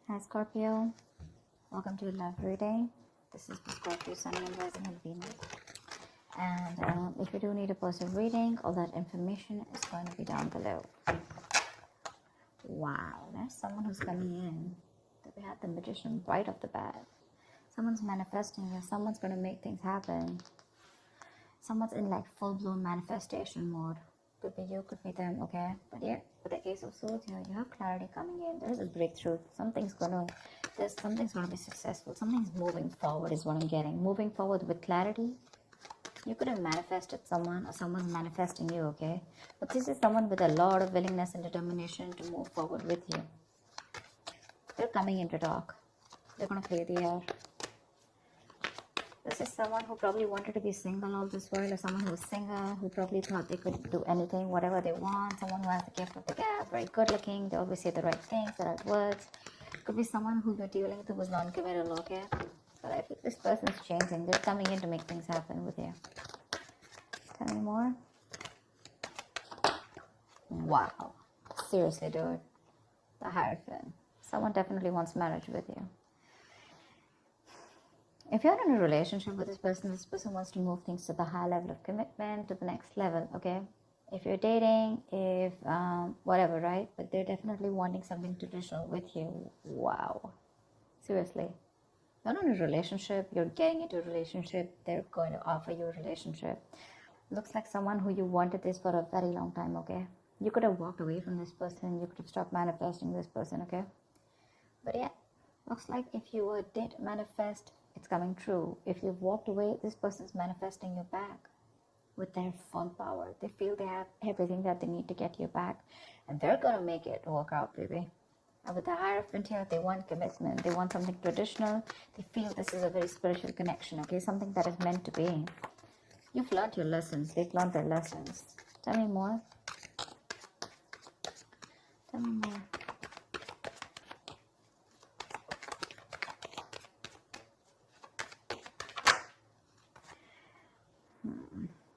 Hi Scorpio, welcome to love reading. This is the Scorpio Sun and Rising in Venus. And if you do need a personal reading, all that information is going to be down below. Wow, there's someone who's coming in. We had the Magician right off the bat. Someone's manifesting you. Someone's going to make things happen. Someone's in like full-blown manifestation mode. Could be you, could be them, okay? But yeah, with the Ace of Swords here, you have clarity coming in. There's a breakthrough. Something's gonna be successful. Something's moving forward is what I'm getting. Moving forward with clarity. You could have manifested someone or someone's manifesting you, okay? But this is someone with a lot of willingness and determination to move forward with you. They're coming in to talk. They're gonna clear the air. This is someone who probably wanted to be single all this while, or someone who was single, who probably thought they could do anything, whatever they want. Someone who has the gift of the gab, very good looking. They always say the right things, the right words. Could be someone who you're dealing with who was non-committal, okay? But I think this person's changing. They're coming in to make things happen with you. Tell me more. Wow. Seriously, dude. The Hierophant. Someone definitely wants marriage with you. If you're in a relationship with this person wants to move things to the high level of commitment, to the next level, okay? If you're dating, if whatever, right? But they're definitely wanting something traditional with you. Wow. Seriously. You're not in a relationship, you're getting into a relationship, they're going to offer you a relationship. Looks like someone who you wanted this for a very long time, okay? You could have walked away from this person, you could have stopped manifesting this person, okay? But yeah, looks like if you did manifest, it's coming true. If you've walked away, this person's manifesting you back with their full power. They feel they have everything that they need to get you back, and they're gonna make it work out, baby. And with the Hierophant here, they want commitment. They want something traditional. They feel this is a very spiritual connection, okay? Something that is meant to be. You've learned your lessons. They've learned their lessons. Tell me more. Tell me more.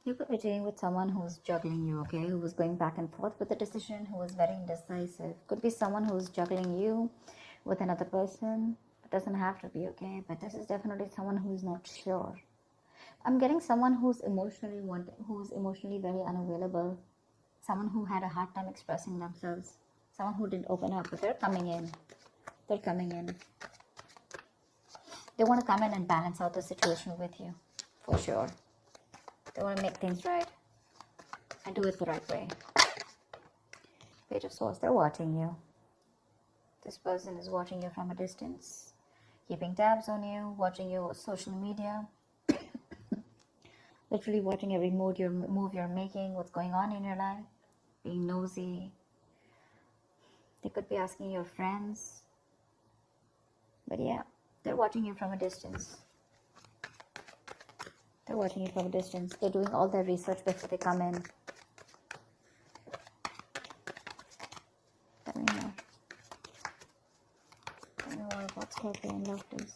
You could be dealing with someone who's juggling you, okay? Who was going back and forth with a decision, who was very indecisive. Could be someone who's juggling you with another person. It doesn't have to be, okay? But this is definitely someone who's not sure. I'm getting someone who's emotionally very unavailable. Someone who had a hard time expressing themselves. Someone who didn't open up, but they're coming in. They're coming in. They want to come in and balance out the situation with you, for sure. They want to make things right and do it the right way. Page of Swords, they're watching you. This person is watching you from a distance, keeping tabs on you, watching your social media, literally watching every move you're making, what's going on in your life, being nosy. They could be asking your friends. But yeah, they're watching you from a distance. They're watching you from a distance. They're doing all their research before they come in. Tell me more. Tell me more about Scorpio and love, please.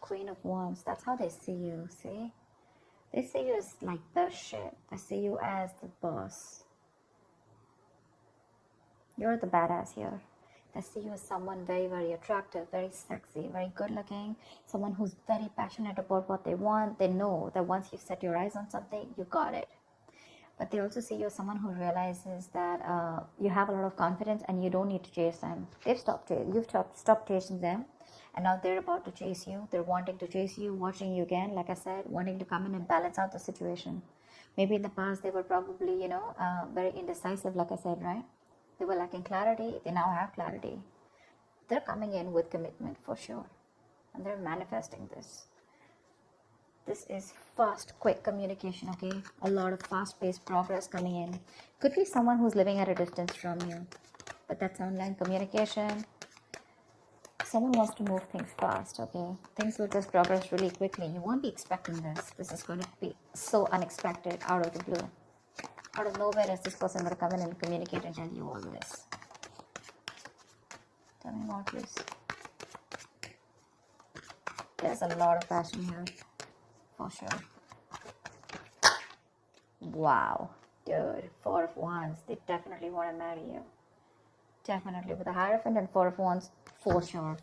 Queen of Wands. That's how they see you, see? They see you as like the shit. They see you as the boss. You're the badass here. They see you as someone very, very attractive, very sexy, very good looking, someone who's very passionate about what they want. They know that once you set your eyes on something, you got it. But they also see you as someone who realizes that you have a lot of confidence and you don't need to chase them. You've stopped chasing them, and now they're about to chase you. They're wanting to chase you, watching you again, like I said, wanting to come in and balance out the situation. Maybe in the past they were probably, very indecisive, like I said, right? They were lacking clarity. They now have clarity. They're coming in with commitment for sure. And they're manifesting this. This is fast, quick communication, okay? A lot of fast-paced progress coming in. Could be someone who's living at a distance from you. But that's online communication. Someone wants to move things fast, okay? Things will just progress really quickly. You won't be expecting this. This is going to be so unexpected, out of the blue. Out of nowhere is this person going to come in and communicate and tell you all this. Tell me more, please. There's a lot of passion here, for sure. Wow, dude, 4 of Wands. They definitely want to marry you. Definitely with the Hierophant and Four of Wands, for sure.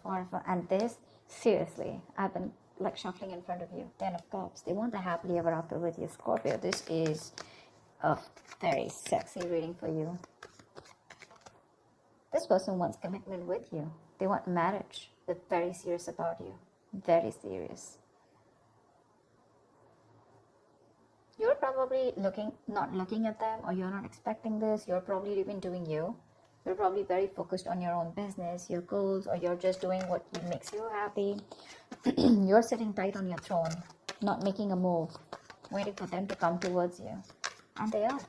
And this, seriously, I've been like shuffling in front of you. Ten of Cups. They want the happily ever after with you, Scorpio. This is a very sexy reading for you. This person wants commitment with you. They want marriage. They're very serious about you. Very serious. You're probably not looking at them, or you're not expecting this. You're probably even doing you. You're probably very focused on your own business, your goals, or you're just doing what makes you happy. You're sitting tight on your throne, not making a move, waiting for them to come towards you. And they are.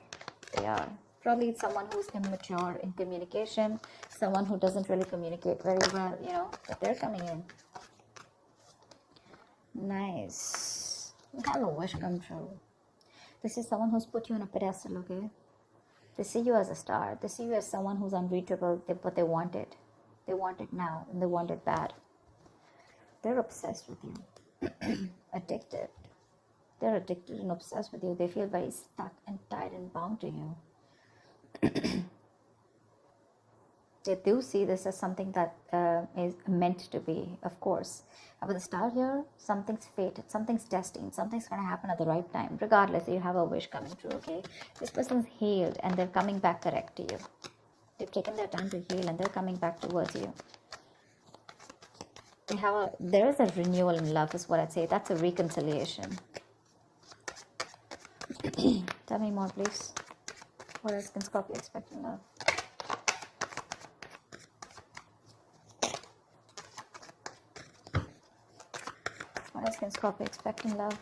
They are. Probably it's someone who's immature in communication, someone who doesn't really communicate very well, you know, but they're coming in. Nice. You have a wish come true. This is someone who's put you on a pedestal, okay? They see you as a star. They see you as someone who's unreachable, but they want it. They want it now, and they want it bad. They're obsessed with you. Addicted. They're addicted and obsessed with you. They feel very stuck and tied and bound to you. They do see this as something that is meant to be, of course. With the star here, something's fated, something's destined, something's going to happen at the right time. Regardless, you have a wish coming true, okay? This person's healed and they're coming back correct to you. They've taken their time to heal and they're coming back towards you. There is a renewal in love, is what I'd say. That's a reconciliation. Tell me more, please. What else can Scorpio expect in love? What else can Scorpio expect in love?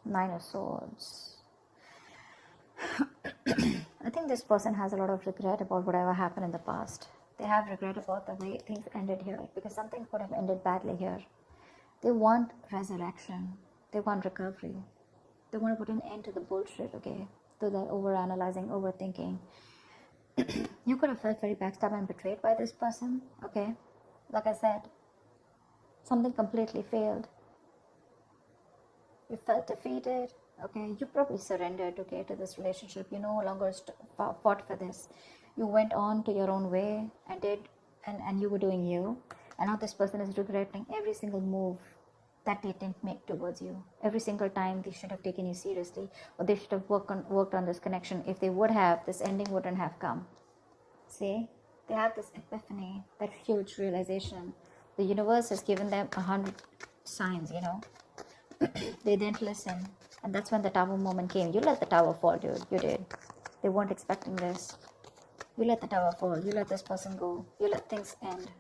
Nine of Swords. I think this person has a lot of regret about whatever happened in the past. They have regret about the way things ended here, because something could have ended badly here. They want resurrection. They want recovery. They want to put an end to the bullshit, okay? To that overanalyzing, overthinking. You could have felt very backstabbed and betrayed by this person, okay? Like I said, something completely failed. You felt defeated, okay? You probably surrendered, okay, to this relationship. You no longer fought for this. You went on to your own way and did, and you were doing you. And now this person is regretting every single move that they didn't make towards you. Every single time they should have taken you seriously, or they should have worked on this connection. If they would have, this ending wouldn't have come. See? They have this epiphany, that huge realization. The universe has given them 100 signs, you know. They didn't listen. And that's when the tower moment came. You let the tower fall, dude. You did. They weren't expecting this. You let the tower fall. You let this person go. You let things end.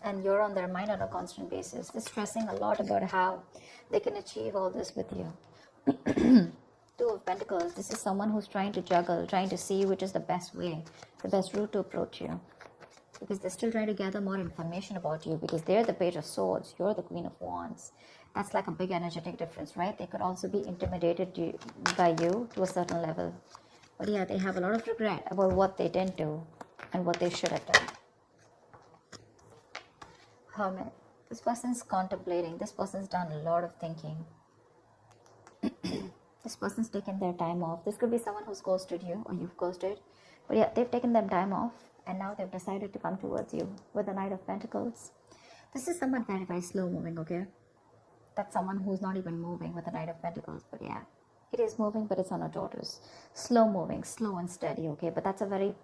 And you're on their mind on a constant basis. They're stressing a lot about how they can achieve all this with you. Two of Pentacles. This is someone who's trying to juggle, trying to see which is the best way, the best route to approach you. Because they're still trying to gather more information about you, because they're the Page of Swords. You're the Queen of Wands. That's like a big energetic difference, right? They could also be intimidated by you to a certain level. But yeah, they have a lot of regret about what they didn't do and what they should have done. Hermit. This person's contemplating. This person's done a lot of thinking. This person's taken their time off. This could be someone who's ghosted you, or you've ghosted. But yeah, they've taken their time off, and now they've decided to come towards you with the Knight of Pentacles. This is someone very, very slow moving, okay? That's someone who's not even moving with the Knight of Pentacles. But yeah, it is moving, but it's on a tortoise. Slow moving, slow and steady, okay? But that's a very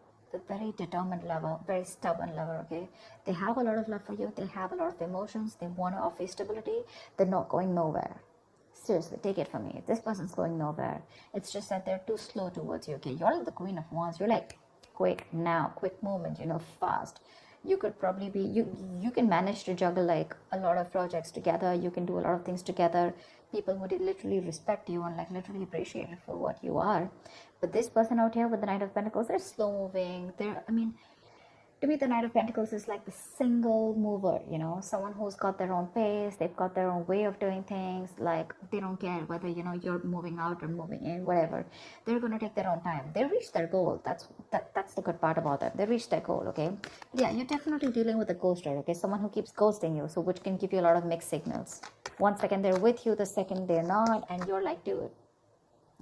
determined lover, very stubborn lover, okay? They have a lot of love for you. They have a lot of emotions. They want to offer stability. They're not going nowhere. Seriously, take it from me. This person's going nowhere. It's just that they're too slow towards you, okay? You're like the Queen of Wands. You're like quick now, quick movement, you know, fast. You could probably be, you can manage to juggle like a lot of projects together. You can do a lot of things together. People would literally respect you and like literally appreciate you for what you are. But this person out here with the Knight of Pentacles, they're slow moving. To me, the Knight of Pentacles is like the single mover, you know, someone who's got their own pace, they've got their own way of doing things, like they don't care whether, you know, you're moving out or moving in, whatever. They're going to take their own time. They reach their goal. That's the good part about them. They reach their goal, okay? Yeah, you're definitely dealing with a ghoster, okay? Someone who keeps ghosting you, so which can give you a lot of mixed signals. One second they're with you, the second they're not, and you're like, dude,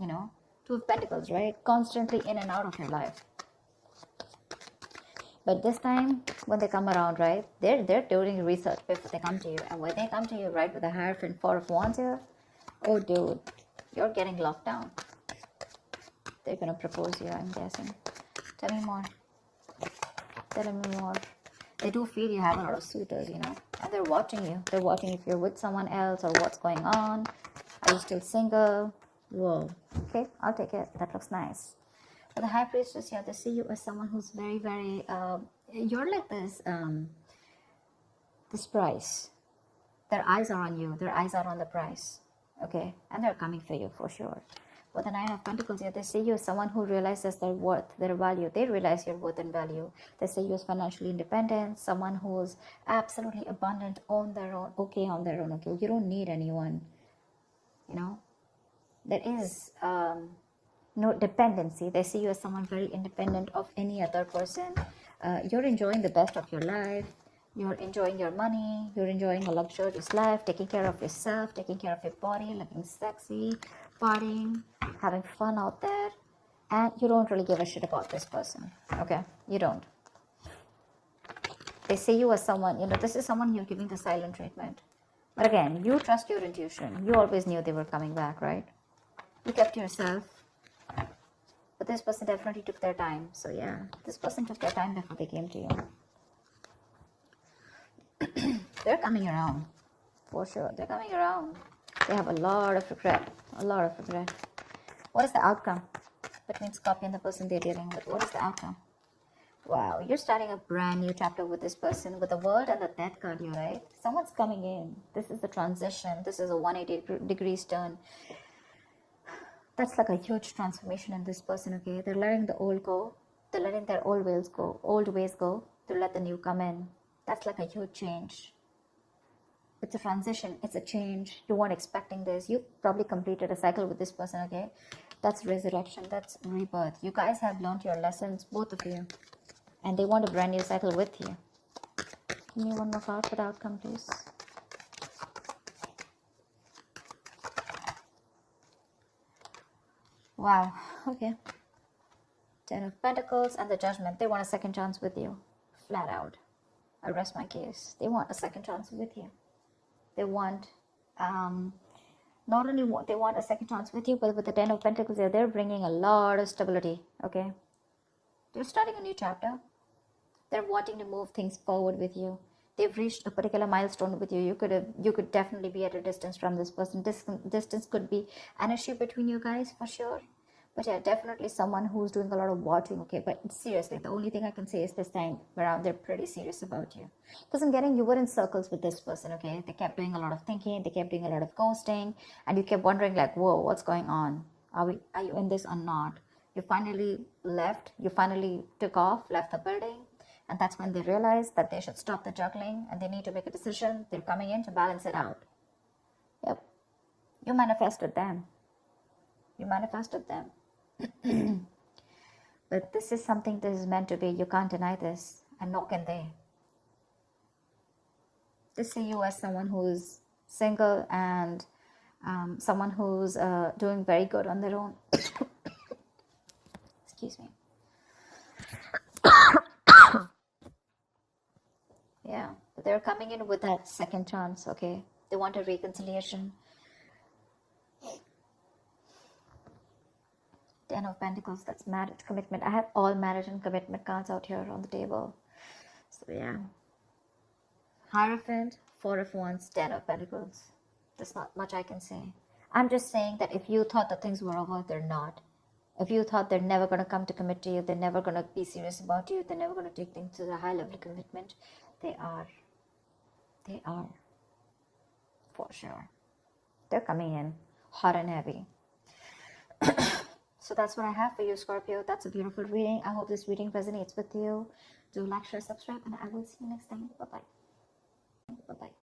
you know, Two of Pentacles, right? Constantly in and out of your life. But this time, when they come around, right, they're doing research before they come to you. And when they come to you, right, with the Hierophant, Four of Wands here, oh, dude, you're getting locked down. They're going to propose you, I'm guessing. Tell me more. Tell me more. They do feel you have a lot of suitors, you know, and they're watching you. They're watching if you're with someone else or what's going on. Are you still single? Whoa. Okay, I'll take it. That looks nice. For the High Priestess here, they see you as someone who's very, very, you're like this prize. Their eyes are on you. Their eyes are on the prize. Okay, and they're coming for you for sure. With the Nine of Pentacles here, they see you as someone who realizes their worth, their value. They realize your worth and value. They see you as financially independent, someone who's absolutely abundant on their own, okay on their own, okay? You don't need anyone, you know? There is no dependency. They see you as someone very independent of any other person. You're enjoying the best of your life. You're enjoying your money. You're enjoying a luxurious life, taking care of yourself, taking care of your body, looking sexy, partying, having fun out there. And you don't really give a shit about this person. Okay? You don't. They see you as someone, you know, this is someone you're giving the silent treatment. But again, you trust your intuition. You always knew they were coming back, right? You kept to yourself. But this person definitely took their time. So yeah, this person took their time before they came to you. They're coming around. For sure. They're coming around. They have a lot of regret. A lot of regret. What is the outcome between Scorpio and the person they're dealing with? What is the outcome? Wow, you're starting a brand new chapter with this person. With the World and the Death card here, right? Someone's coming in. This is the transition. This is a 180 degrees turn. That's like a huge transformation in this person, okay? They're letting the old go. They're letting their old ways go to let the new come in. That's like a huge change. It's a transition. It's a change. You weren't expecting this. You probably completed a cycle with this person, okay? That's resurrection. That's rebirth. You guys have learned your lessons, both of you. And they want a brand new cycle with you. Give me one more card for the outcome, please. Wow. Okay. Ten of Pentacles and the Judgment. They want a second chance with you. Flat out. I rest my case. They want a second chance with you. They want, not only they want a second chance with you, but with the Ten of Pentacles, they're bringing a lot of stability, okay? They're starting a new chapter. They're wanting to move things forward with you. They've reached a particular milestone with you. You could definitely be at a distance from this person. Distance could be an issue between you guys for sure. But yeah, definitely someone who's doing a lot of watching, okay? But seriously, the only thing I can say is this time around, they're pretty serious about you. Because I'm getting you were in circles with this person, okay? They kept doing a lot of thinking. They kept doing a lot of ghosting. And you kept wondering like, whoa, what's going on? Are you in this or not? You finally left. You finally took off, left the building. And that's when they realized that they should stop the juggling and they need to make a decision. They're coming in to balance it out. Yep. You manifested them. You manifested them. But this is something that is meant to be. You can't deny this. And nor can they. They see you as someone who's single and someone who's doing very good on their own. Excuse me. Yeah, but they're coming in with that second chance, okay? They want a reconciliation. Ten of Pentacles, that's marriage, commitment. I have all marriage and commitment cards out here on the table. So yeah. Hierophant, Four of Wands, Ten of Pentacles. There's not much I can say. I'm just saying that if you thought that things were over, they're not. If you thought they're never going to come to commit to you, they're never going to be serious about you, they're never going to take things to the high level commitment, they are. They are. For sure. They're coming in hot and heavy. So that's what I have for you, Scorpio. That's a beautiful reading. I hope this reading resonates with you. Do like, share, subscribe, and I will see you next time. Bye-bye. Bye-bye.